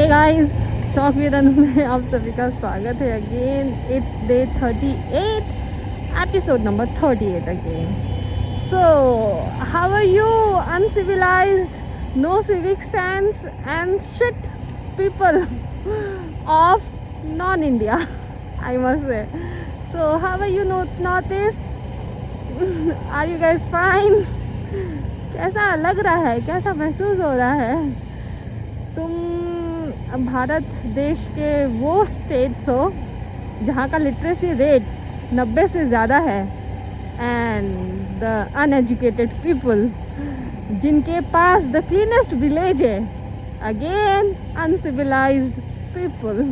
Guys, talk with अनु में आप सभी का स्वागत है again. It's day 38, episode number 38 again. So how are you uncivilized, no civic sense and shit people of non-India, I must say. So how are you Northeast? Are you guys fine? कैसा लग रहा है, कैसा महसूस हो रहा है? तुम भारत देश के वो स्टेट्स हो जहाँ का लिटरेसी रेट 90 से ज़्यादा है एंड द अनएजुकेटेड पीपल जिनके पास द क्लीनेस्ट विलेज है, अगेन अनसिविलाइज्ड पीपल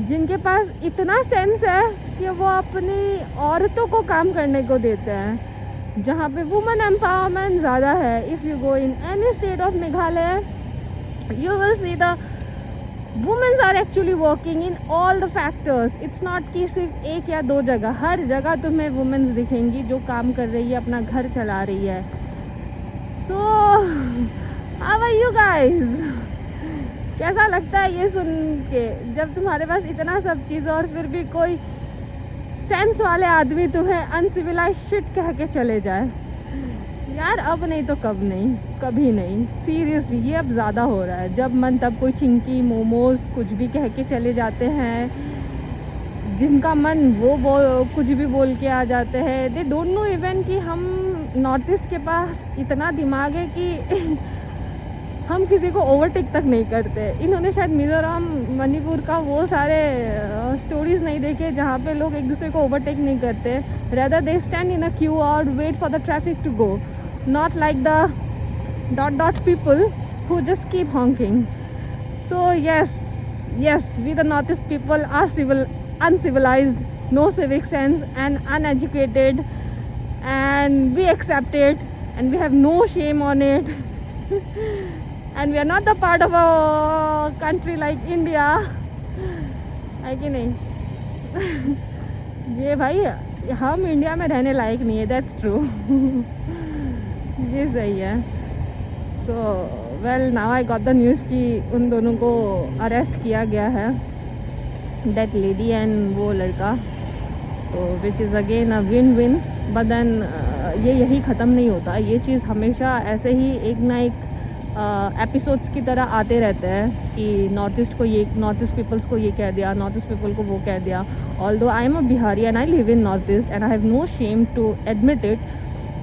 जिनके पास इतना सेंस है कि वो अपनी औरतों को काम करने को देते हैं, जहाँ पे वुमेन एम्पावरमेंट ज़्यादा है. If you go in any state of Meghalaya you will see the women are actually working in all the factors. It's not कि सिर्फ एक या दो जगह, हर जगह तुम्हें वुमेन्स दिखेंगी जो काम कर रही है, अपना घर चला रही है. So how are you guys? कैसा लगता है ये सुन के, जब तुम्हारे पास इतना सब चीज़ और फिर भी कोई सेंस वाले आदमी तुम्हें अनसिविलाइज शिट कह के चले जाए. यार अब नहीं तो कब नहीं, कभी नहीं. सीरियसली ये अब ज़्यादा हो रहा है. जब मन तब कोई चिंकी मोमोज कुछ भी कह के चले जाते हैं, जिनका मन वो कुछ भी बोल के आ जाते हैं. दे डोंट नो इवन कि हम नॉर्थ ईस्ट के पास इतना दिमाग है कि हम किसी को ओवरटेक तक नहीं करते. इन्होंने शायद मिज़ोरम मणिपुर का वो सारे स्टोरीज़ नहीं देखे जहाँ पे लोग एक दूसरे को ओवरटेक नहीं करते. Rather they stand in a queue और wait for the traffic to go, not like the dot people who just keep honking. So yes, we the Northeast people are uncivilized, no civic sense and uneducated, and we accept it and we have no shame on it. And we are not the part of a country like India, है कि नहीं? ये भाई हम India में रहने लायक नहीं है, that's true. ये सही है. So well now I got the news कि उन दोनों को अरेस्ट किया गया है, दैट लेडी एंड वो लड़का. So which is again a win win. But then ये यही ख़त्म नहीं होता. ये चीज़ हमेशा ऐसे ही एक ना एक एपिसोड्स की तरह आते रहते हैं कि नॉर्थ ईस्ट पीपल्स को ये कह दिया, नॉर्थ ईस्ट पीपल को वो कह दिया. Although I am a Bihari and I live in North East and I have no shame to admit it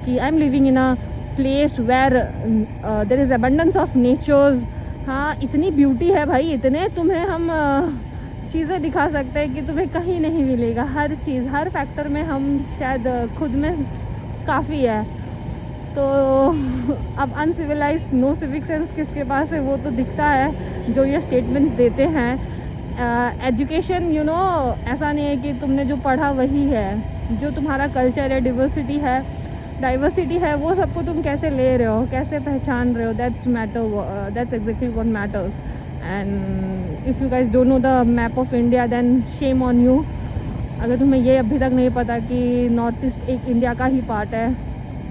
कि I am living in a place where there is abundance of natures. हाँ, इतनी beauty है भाई, इतने तुम्हें हम चीज़ें दिखा सकते हैं कि तुम्हें कहीं नहीं मिलेगा. हर चीज़, हर फैक्टर में हम शायद खुद में काफ़ी है. तो अब अनसिविलाइज, नो सिविक सेंस किसके पास है वो तो दिखता है जो ये स्टेटमेंट्स देते हैं. एजुकेशन ऐसा नहीं है कि तुमने जो पढ़ा वही है. जो तुम्हारा कल्चर है, डाइवर्सिटी है, वो सबको तुम कैसे ले रहे हो, कैसे पहचान रहे हो, that's exactly what matters. And if you guys don't know the map of India then shame on you. अगर तुम्हें ये अभी तक नहीं पता कि नॉर्थ ईस्ट एक इंडिया का ही पार्ट है,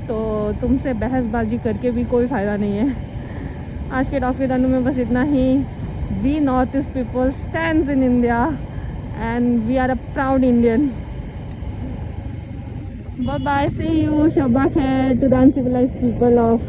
तो तुमसे बहसबाजी करके भी कोई फ़ायदा नहीं है. आज के टॉक विद अनु में बस इतना ही. We North East people stands in India and we are a proud Indian. Bye bye, see you, Shabba khair to the uncivilized people of